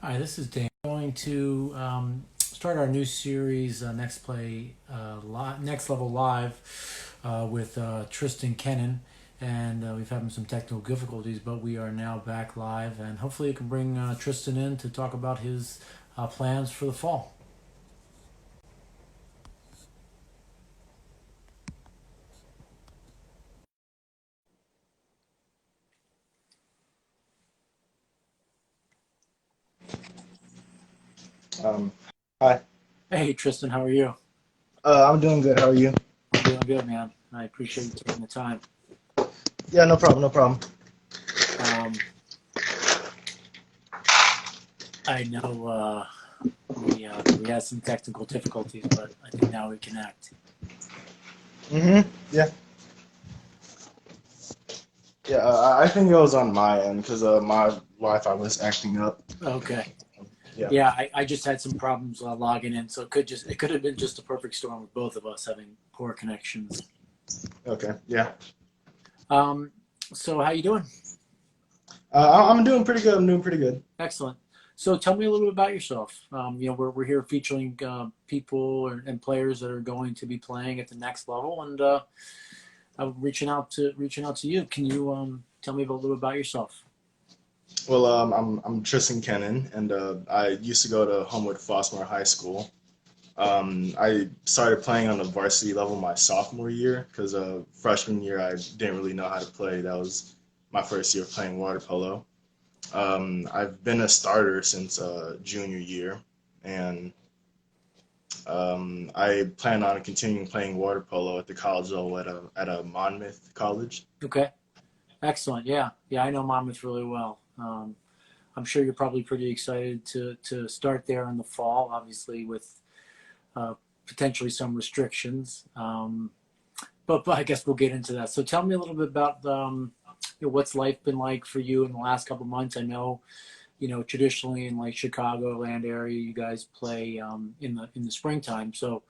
Hi, this is Dan. We're going to start our new series, Next Level Live, with Tristan Kennon, and we've had some technical difficulties, but we are now back live, and hopefully, you can bring Tristan in to talk about his plans for the fall. Um, Hi. Hey, Tristan, how are you? I'm doing good. How are you? I'm doing good, man. I appreciate you taking the time. Yeah, no problem, no problem. Um, I know we had some technical difficulties, but I think now we connect. Yeah, yeah. I think it was on my end because my Wi-Fi was acting up. Okay. Yeah. Yeah, I just had some problems logging in, so it could have been just a perfect storm with both of us having poor connections. Okay. Yeah. Um, so how you doing? I'm doing pretty good. I'm doing pretty good. Excellent. So tell me a little bit about yourself. We're here featuring and players that are going to be playing at the next level, and I'm reaching out to you. Can you tell me a little bit about yourself? Well, I'm Tristan Kennon, and I used to go to Homewood Flossmoor High School. I started playing on the varsity level my sophomore year because freshman year I didn't really know how to play. That was my first year of playing water polo. I've been a starter since junior year, and I plan on continuing playing water polo at the college level at a Monmouth College. Okay, excellent. Yeah, yeah, I know Monmouth really well. I'm sure you're probably pretty excited to start there in the fall, obviously with uh, potentially some restrictions. But I guess we'll get into that. So tell me a little bit about what's life been like for you in the last couple of months. I know traditionally in like Chicago land area, you guys play in the springtime, so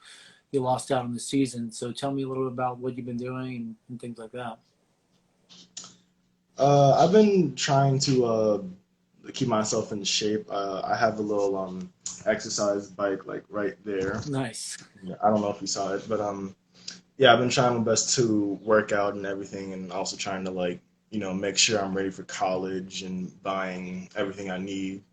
you lost out on the season. So tell me a little bit about what you've been doing and things like that. I've been trying to keep myself in shape. I have a little exercise bike like right there. Nice. Yeah, I don't know if you saw it, but yeah, I've been trying my best to work out and everything, and also trying to like make sure I'm ready for college and buying everything I need,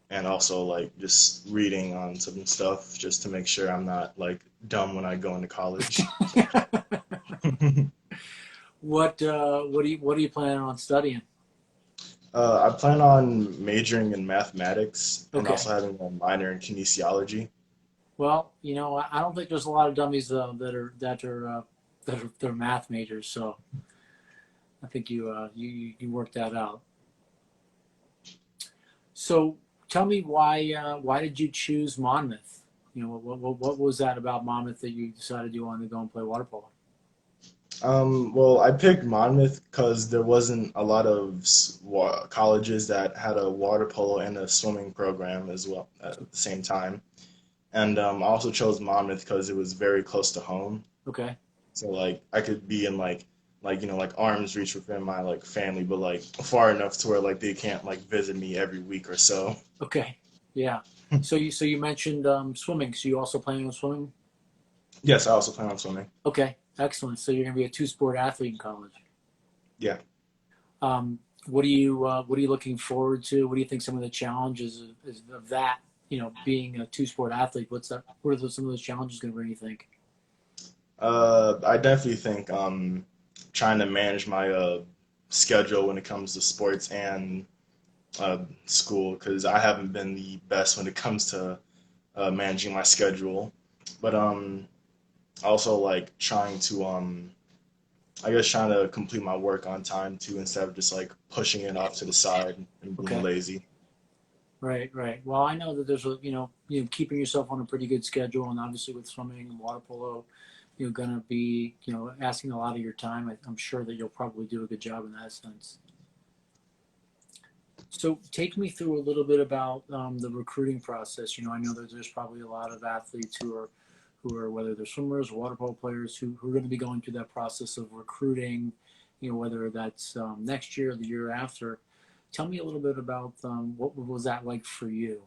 and also like just reading on some stuff just to make sure I'm not like dumb when I go into college. What are you planning on studying? I plan on majoring in mathematics and Okay. also having a minor in kinesiology. Well, I don't think there's a lot of dummies that are math majors, so I think you worked that out. So tell me why did you choose Monmouth? What was that about Monmouth that you decided you wanted to go and play water polo? Well, I picked Monmouth because there wasn't a lot of colleges that had a water polo and a swimming program as well at the same time. And I also chose Monmouth because it was very close to home. Okay. So like I could be in like like arm's reach within my like family, but like far enough to where like they can't like visit me every week or so. Okay. Yeah. So you mentioned swimming. So you also planning on swimming? Yes, I also plan on swimming. Okay. Excellent. So you're gonna be a two-sport athlete in college. Yeah. What are you looking forward to? What do you think some of the challenges of that? Being a two-sport athlete. What are some of those challenges going to bring? You think? I definitely think trying to manage my schedule when it comes to sports and school because I haven't been the best when it comes to managing my schedule. But also like trying to I guess trying to complete my work on time too instead of just like pushing it off to the side and being Okay. lazy. Right. Right. Well, I know that there's keeping yourself on a pretty good schedule, and obviously with swimming and water polo, you're going to be asking a lot of your time. I'm sure that you'll probably do a good job in that sense. So take me through a little bit about the recruiting process. I know that there's probably a lot of athletes who are whether they're swimmers or water polo players who are going to be going through that process of recruiting. Whether that's next year or the year after. Tell me a little bit about what was that like for you?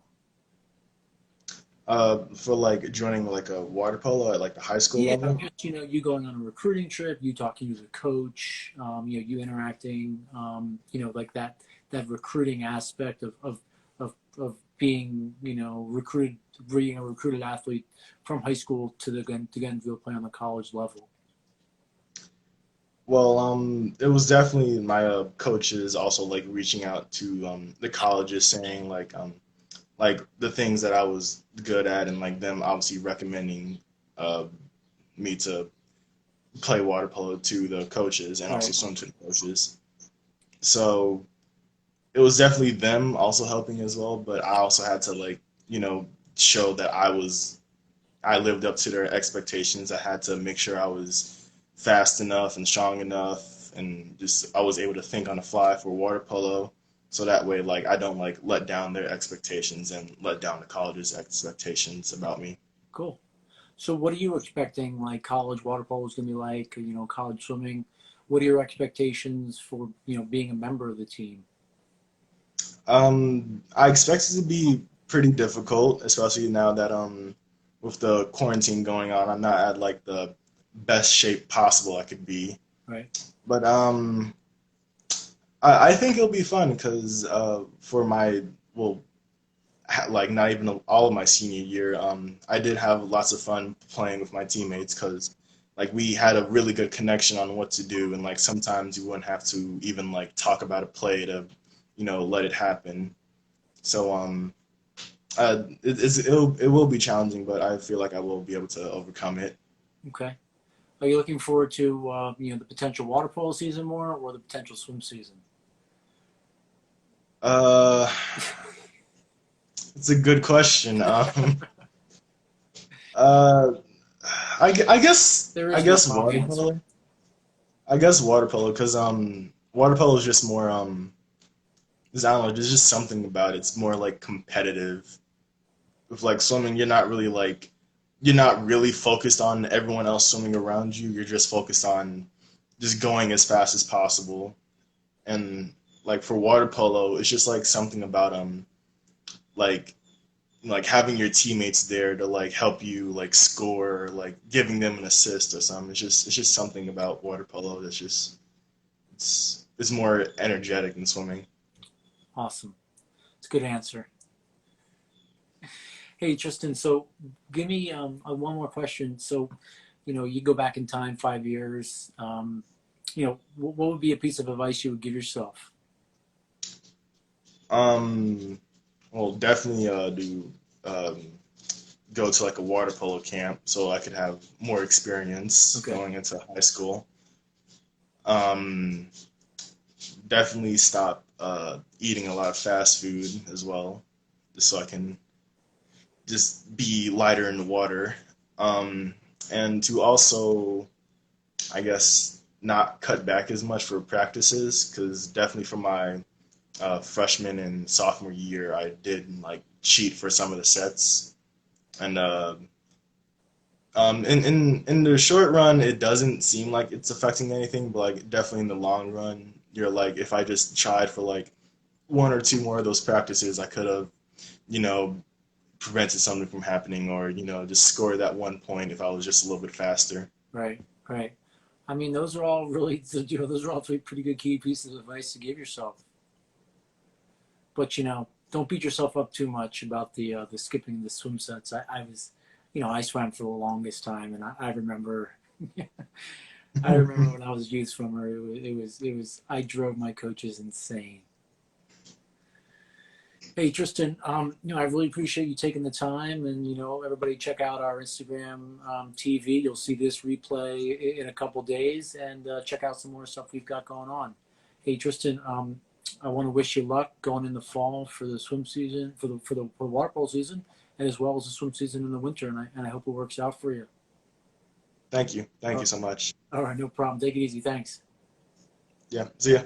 For like joining like a water polo at like the high school Yeah, level. just you going on a recruiting trip, you talking to the coach, you interacting, like that recruiting aspect of being recruited, being a recruited athlete from high school to to get into play on the college level. Well, it was definitely my coaches also like reaching out to the colleges saying like the things that I was good at and like them obviously recommending uh me to play water polo to the coaches and also Right. swim to the coaches. So it was definitely them also helping as well, but I also had to like, show that I lived up to their expectations. I had to make sure I was fast enough and strong enough and just I was able to think on the fly for water polo. So that way like I don't like let down their expectations and let down the college's expectations about me. Cool. So, what are you expecting? Like college water polo is going to be like, college swimming. What are your expectations for being a member of the team? I expect it to be pretty difficult, especially now that with the quarantine going on, I'm not at like the best shape possible I could be. Right. But I think it'll be fun because for my well, like not even all of my senior year, I did have lots of fun playing with my teammates because like we had a really good connection on what to do, and like sometimes you wouldn't have to even like talk about a play to, let it happen. So it will be challenging, but I feel like I will be able to overcome it. Okay. Are you looking forward to the potential water polo season more, or the potential swim season? Uh, it's a good question. Uh, There I is no guess wrong water answer. polo. I guess water polo because water polo is just more 'cause I don't know. There's just something about it. It's more like competitive. With like swimming, you're not really focused on everyone else swimming around you. You're just focused on just going as fast as possible. And like for water polo, it's just like something about like having your teammates there to like help you like score, or, like giving them an assist or something. It's just something about water polo that's just it's more energetic than swimming. Awesome. It's a good answer. Hey, Tristan. So, give me one more question. So, you go back in time 5 years. What would be a piece of advice you would give yourself? Um, well, definitely do um, go to like a water polo camp so I could have more experience Okay. going into high school. Um, Definitely stop eating a lot of fast food as well, just so I can just be lighter in the water. Um, and to also, I guess, not cut back as much for practices, because definitely for my freshman and sophomore year, I did like cheat for some of the sets. And in the short run, it doesn't seem like it's affecting anything, but like definitely in the long run, you're like, if I just tried for like one or two more of those practices, I could have, you know, prevented something from happening, or just scored that 1 point if I was just a little bit faster. Right. Right. I mean, those are all really, those are all three pretty good key pieces of advice to give yourself. But don't beat yourself up too much about the skipping the swim sets. I was, I swam for the longest time, and I remember, I remember when I was a youth swimmer, it was. I drove my coaches insane. Hey Tristan, I really appreciate you taking the time, and everybody check out our Instagram TV. You'll see this replay in a couple days, and check out some more stuff we've got going on. Hey Tristan, I want to wish you luck going in the fall for the swim season, for the water polo season, and as well as the swim season in the winter. And I hope it works out for you. Thank you. Thank All you right, so much. all right, no problem. Take it easy. Thanks. Yeah. See ya.